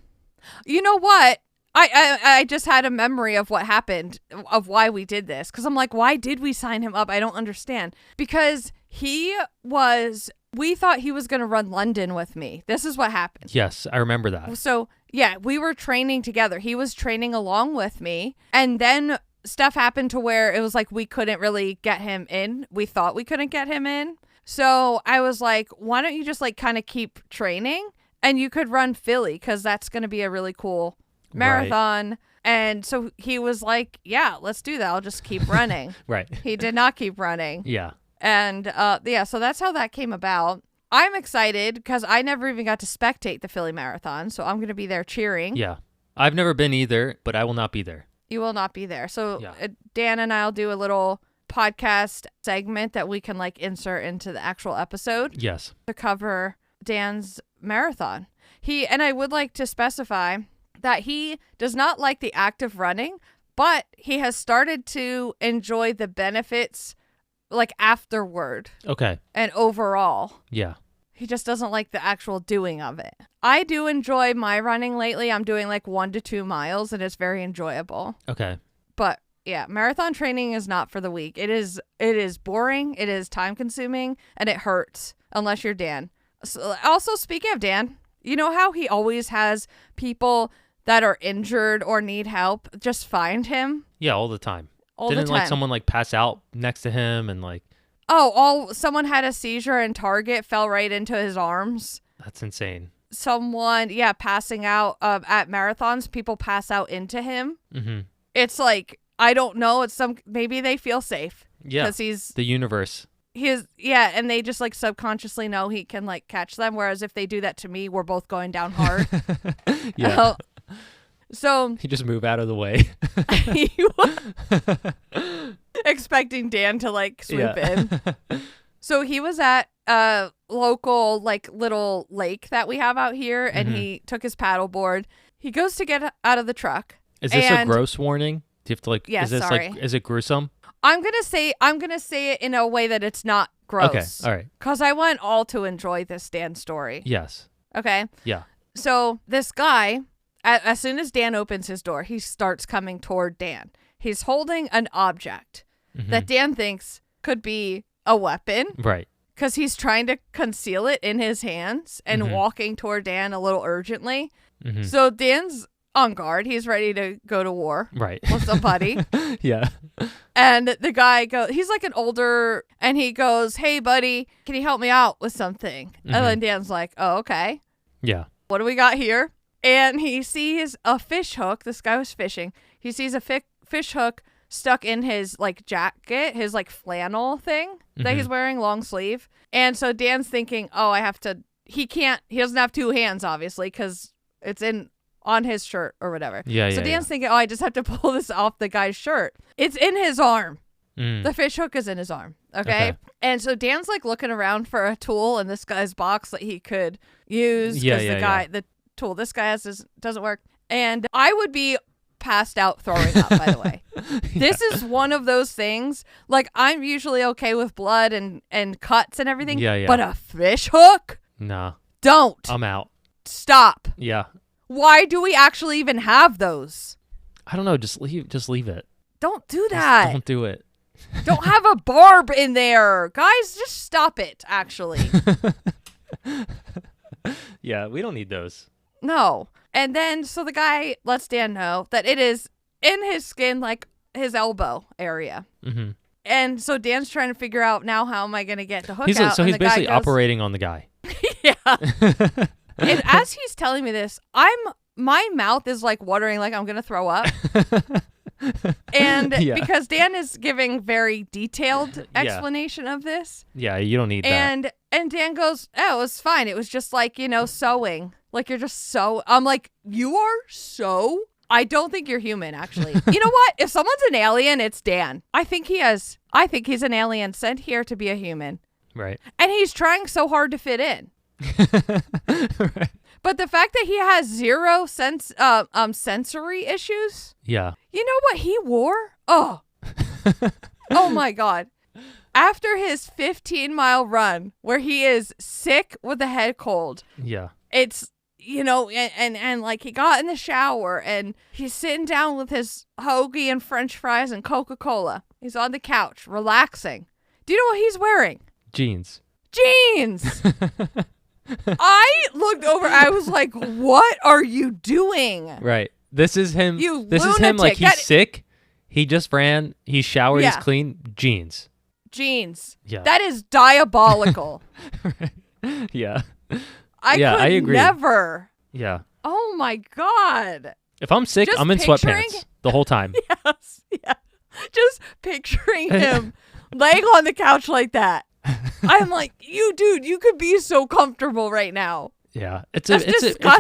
You know what? I just had a memory of what happened, of why we did this. Because I'm like, why did we sign him up? I don't understand. Because we thought he was going to run London with me. This is what happened. Yes, I remember that. So, yeah, we were training together. He was training along with me. And then stuff happened to where it was like we couldn't really get him in. We thought we couldn't get him in. So I was like, why don't you just like kind of keep training and you could run Philly because that's going to be a really cool marathon. Right. And so he was like, yeah, let's do that. I'll just keep running. Right. He did not keep running. Yeah. And so that's how that came about. I'm excited because I never even got to spectate the Philly Marathon. So I'm going to be there cheering. Yeah. I've never been either, but I will not be there. You will not be there. So Dan and I'll do a little podcast segment that we can like insert into the actual episode. Yes. To cover Dan's marathon. And I would like to specify that he does not like the act of running, but he has started to enjoy the benefits like afterward. Okay. And overall. Yeah. He just doesn't like the actual doing of it. I do enjoy my running lately. I'm doing like 1 to 2 miles and it's very enjoyable. Okay. But yeah, marathon training is not for the weak. It is boring, it is time consuming, and it hurts unless you're Dan. So, also, speaking of Dan, you know how he always has people that are injured or need help just find him? Yeah, all the time. Didn't like someone like pass out next to him and like someone had a seizure and Target fell right into his arms. That's insane. Someone, passing out at marathons, people pass out into him. Mm-hmm. It's like, I don't know. Maybe they feel safe. Yeah. Because he's the universe. And they just like subconsciously know he can like catch them. Whereas if they do that to me, we're both going down hard. Yeah. So he just move out of the way. Expecting Dan to like swoop in. So he was at a local like little lake that we have out here, and he took his paddleboard. He goes to get out of the truck. Is this a gross warning? Do you have to like? Yeah, is it gruesome? I'm gonna say it in a way that it's not gross. Okay, all right. Because I want all to enjoy this Dan story. Yes. Okay. Yeah. So this guy, as soon as Dan opens his door, he starts coming toward Dan. He's holding an object that Dan thinks could be a weapon. Right. Because he's trying to conceal it in his hands and walking toward Dan a little urgently. So Dan's on guard. He's ready to go to war. Right. With somebody. Yeah. And the guy he's like an older, and he goes, "Hey, buddy, can you help me out with something?" And then Dan's like, "Oh, okay. Yeah. What do we got here?" And he sees a fish hook. This guy was fishing. He sees a fish hook stuck in his like jacket, his like flannel thing that he's wearing, long sleeve. And so Dan's thinking, oh, he doesn't have 2 hands, obviously, because it's on his shirt or whatever. Yeah. So Dan's thinking, oh, I just have to pull this off the guy's shirt. It's in his arm. The fish hook is in his arm. Okay. And so Dan's like looking around for a tool in this guy's box that he could use. Because the tool this guy has doesn't work. And I would be passed out throwing up, by the way. This is one of those things, like, I'm usually okay with blood and cuts and everything. Yeah. But a fish hook? Nah. Don't. I'm out. Stop. Yeah. Why do we actually even have those? I don't know. Just leave it. Don't do that. Don't do it. Don't have a barb in there. Guys, just stop it, actually. Yeah, we don't need those. No. And then, so the guy lets Dan know that it is in his skin, like his elbow area. Mm-hmm. And so Dan's trying to figure out, now how am I going to get the hook He's out? so he's basically operating on the guy. Yeah. And as he's telling me this, my mouth is like watering, like I'm going to throw up. And because Dan is giving very detailed explanation of this. Yeah, you don't need that. And Dan goes, oh, it was fine. It was just like, sewing. Like you're just I'm like, you are so? I don't think you're human, actually. You know what? If someone's an alien, it's Dan. I think he's an alien sent here to be a human. Right. And he's trying so hard to fit in. Right. But the fact that he has zero sensory issues. Yeah. You know what he wore? Oh. Oh my God. After his 15-mile run where he is sick with a head cold. Yeah. It's, and like he got in the shower and he's sitting down with his hoagie and French fries and Coca-Cola. He's on the couch relaxing. Do you know what he's wearing? Jeans. I looked over. I was like, what are you doing? Right. This is him. This lunatic. Is him like he's sick. He just ran. He showered. Yeah. He's clean. Jeans. Yeah. Yeah. That is diabolical. Yeah. I agree. Never. Yeah. Oh my God. If I'm sick, I'm in sweatpants the whole time. Yes. Yeah. Just picturing him laying on the couch like that. I'm like, dude, you could be so comfortable right now. Yeah. It's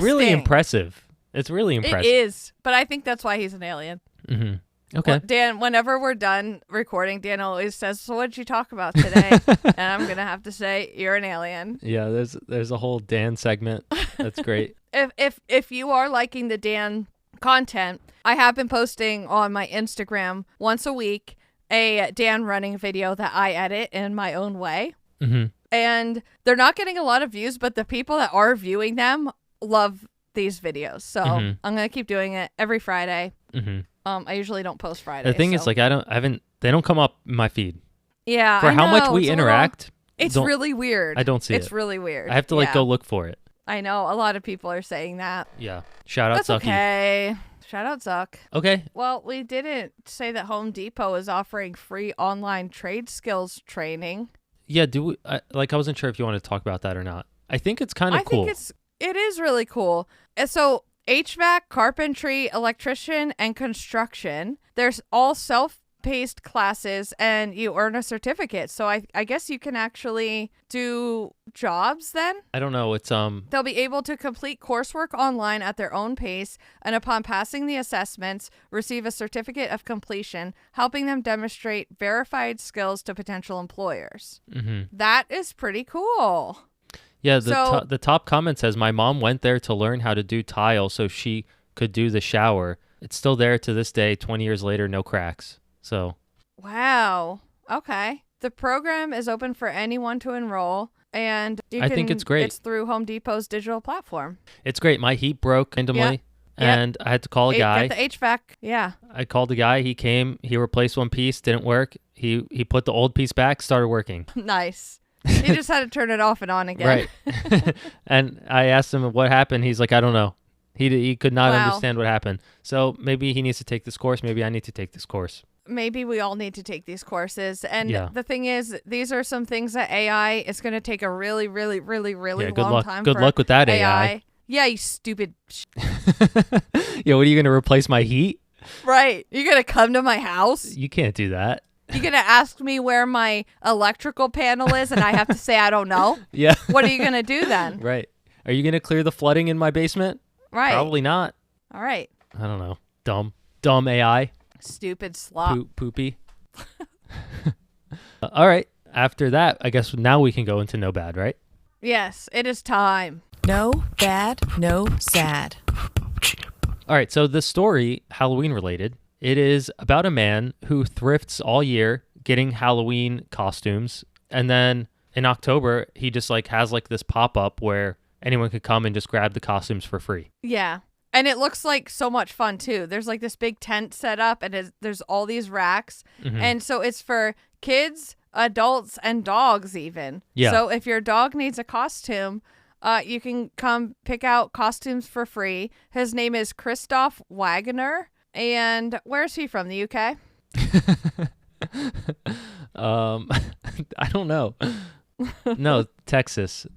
really impressive. It's really impressive. It is. But I think that's why he's an alien. Mm-hmm. Okay. Well, Dan, whenever we're done recording, Dan always says, so what did you talk about today? And I'm going to have to say, you're an alien. Yeah, there's a whole Dan segment. That's great. If you are liking the Dan content, I have been posting on my Instagram once a week a Dan running video that I edit in my own way. Mm-hmm. And they're not getting a lot of views, but the people that are viewing them love these videos. So I'm going to keep doing it every Friday. Mm-hmm. I usually don't post Friday. The thing is, like, they don't come up in my feed. Yeah, for how much we interact. It's really weird. I don't see it. It's really weird. I have to go look for it. I know a lot of people are saying that. Yeah. Shout out That's Zucky. Okay. Shout out Zuck. Okay. Well, we didn't say that Home Depot is offering free online trade skills training. Yeah. I wasn't sure if you want to talk about that or not. I think it's kind of cool. I think it is really cool. So HVAC, carpentry, electrician, and construction. There's all self-paced classes, and you earn a certificate. So I guess you can actually do jobs then. I don't know. It's They'll be able to complete coursework online at their own pace, and upon passing the assessments, receive a certificate of completion, helping them demonstrate verified skills to potential employers. Mm-hmm. That is pretty cool. Yeah, the top comment says, my mom went there to learn how to do tile so she could do the shower. It's still there to this day, 20 years later, no cracks. So. Wow. Okay. The program is open for anyone to enroll, and I think it's great. It's through Home Depot's digital platform. It's great. My heat broke randomly, and I had to call a guy. Get the HVAC. Yeah. I called the guy. He came. He replaced one piece. Didn't work. He put the old piece back. Started working. Nice. He just had to turn it off and on again. Right. And I asked him what happened. He's like, I don't know. He could not understand what happened. So maybe he needs to take this course. Maybe I need to take this course. Maybe we all need to take these courses. And the thing is, these are some things that AI is going to take a really, really, really, really long time for. Good luck with that AI. Yeah, you stupid. Yeah, what are you going to replace my heat? Right. You're going to come to my house? You can't do that. You're going to ask me where my electrical panel is and I have to say I don't know? Yeah. What are you going to do then? Right. Are you going to clear the flooding in my basement? Right. Probably not. All right. I don't know. Dumb AI. Stupid slop. Poopy. All right. After that, I guess now we can go into No Bad, right? Yes, it is time. No bad, no sad. All right. So the story, Halloween related, it is about a man who thrifts all year getting Halloween costumes. And then in October, he just has this pop-up where anyone could come and just grab the costumes for free. Yeah. And it looks like so much fun, too. There's like this big tent set up, and there's all these racks. Mm-hmm. And so it's for kids, adults, and dogs even. Yeah. So if your dog needs a costume, you can come pick out costumes for free. His name is Christoph Wagner. And where's he from? The UK? I don't know. No, Texas.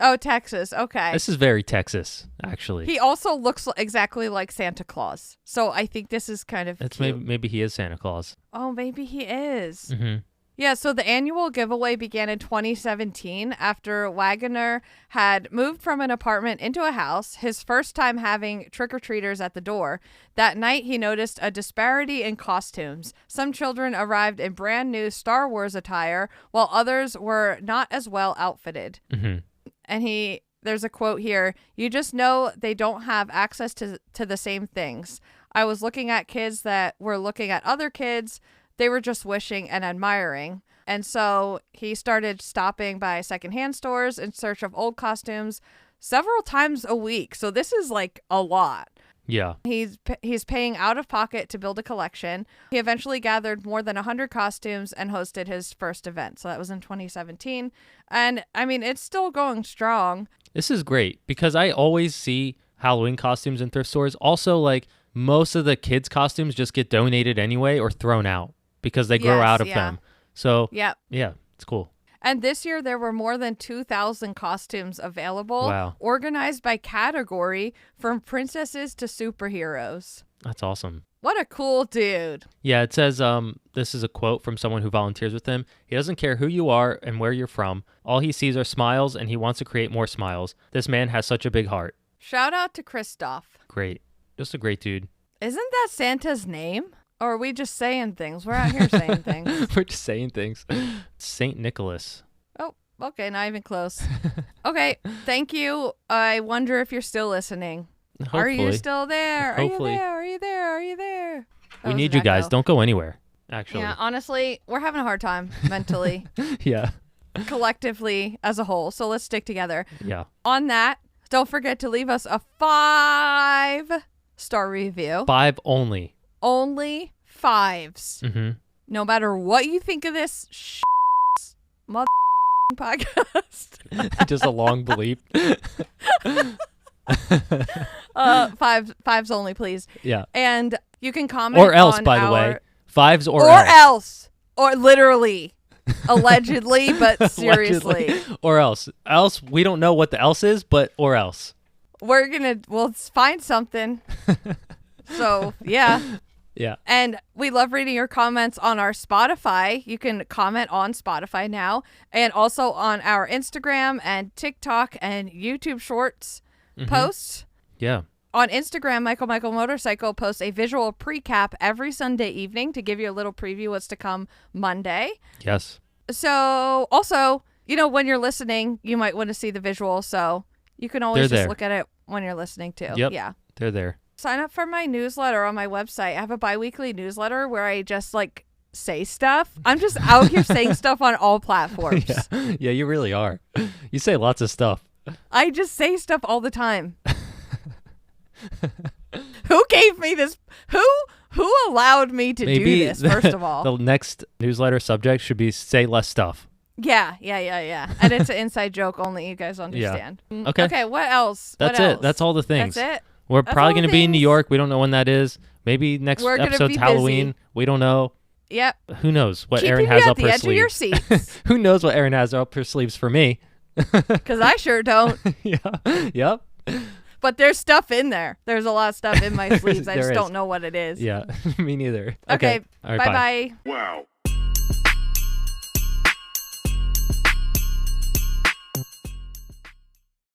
Oh, Texas. Okay. This is very Texas, actually. He also looks exactly like Santa Claus. So I think this is kind of It's cute. maybe he is Santa Claus. Oh, maybe he is. Mm-hmm. Yeah, so the annual giveaway began in 2017 after Wagner had moved from an apartment into a house, his first time having trick-or-treaters at the door. That night, he noticed a disparity in costumes. Some children arrived in brand new Star Wars attire, while others were not as well outfitted. Mm-hmm. And there's a quote here, "You just know they don't have access to the same things. I was looking at kids that were looking at other kids. They were just wishing and admiring." And so he started stopping by secondhand stores in search of old costumes several times a week. So this is like a lot. Yeah. He's paying out of pocket to build a collection. He eventually gathered more than 100 costumes and hosted his first event. So that was in 2017. And I mean, it's still going strong. This is great because I always see Halloween costumes in thrift stores. Also, like most of the kids' costumes just get donated anyway or thrown out because they grow Yes, out of yeah. them. So Yep. yeah, it's cool. And this year, there were more than 2,000 costumes available, Wow. organized by category from princesses to superheroes. That's awesome. What a cool dude. Yeah, it says, this is a quote from someone who volunteers with him. He doesn't care who you are and where you're from. All he sees are smiles, and he wants to create more smiles. This man has such a big heart. Shout out to Christoph. Great. Just a great dude. Isn't that Santa's name? Or are we just saying things? We're out here saying things. We're just saying things. St. Nicholas. Oh, okay, not even close. Okay, thank you. I wonder if you're still listening. Hopefully. Are you still there? Hopefully. Are you there? Are you there? Are you there? That We was need an you guys. echo. Don't go anywhere, actually. Yeah, honestly, we're having a hard time mentally, Yeah. collectively as a whole. So let's stick together. Yeah. On that, don't forget to leave us a 5-star review. 5 only. Only 5s. Mm-hmm. No matter what you think of this mother podcast. Just a long bleep. Fives only, please. Yeah. And you can comment Or else, on by the our- way. 5s or or else. else. Or literally. Allegedly, but seriously. Allegedly. Or else. Else, we don't know what the else is, but or else. We'll find something. So, yeah. Yeah. And we love reading your comments on our Spotify. You can comment on Spotify now, and also on our Instagram and TikTok and YouTube Shorts posts. Yeah. On Instagram, Michael Motorcycle posts a visual pre-cap every Sunday evening to give you a little preview what's to come Monday. Yes. So also, when you're listening, you might want to see the visual, so you can always They're just there. look at it when you're listening too. Yep. Yeah. They're there. Sign up for my newsletter on my website. I have a bi-weekly newsletter where I just say stuff. I'm just out here saying stuff on all platforms. Yeah. Yeah, you really are. You say lots of stuff. I just say stuff all the time. Who gave me this? Who allowed me to do this, first of all? The next newsletter subject should be say less stuff. Yeah. And it's an inside joke only you guys understand. Okay. Okay, what else? That's What it. else? That's all the things. That's it. We're That's probably all the going to be in New things. York. We don't know when that is. Maybe next We're gonna episode's be Halloween. busy. We don't know. Yep. Who knows what Keeping Erin you has at up the her edge of your sleeve? seats. Who knows what Erin has up her sleeves for me? Because I sure don't. Yeah. Yep. But there's stuff in there. There's a lot of stuff in my sleeves. I There just is. don't know what it is. Yeah. Me neither. Okay. All right, bye. Bye-bye. Wow.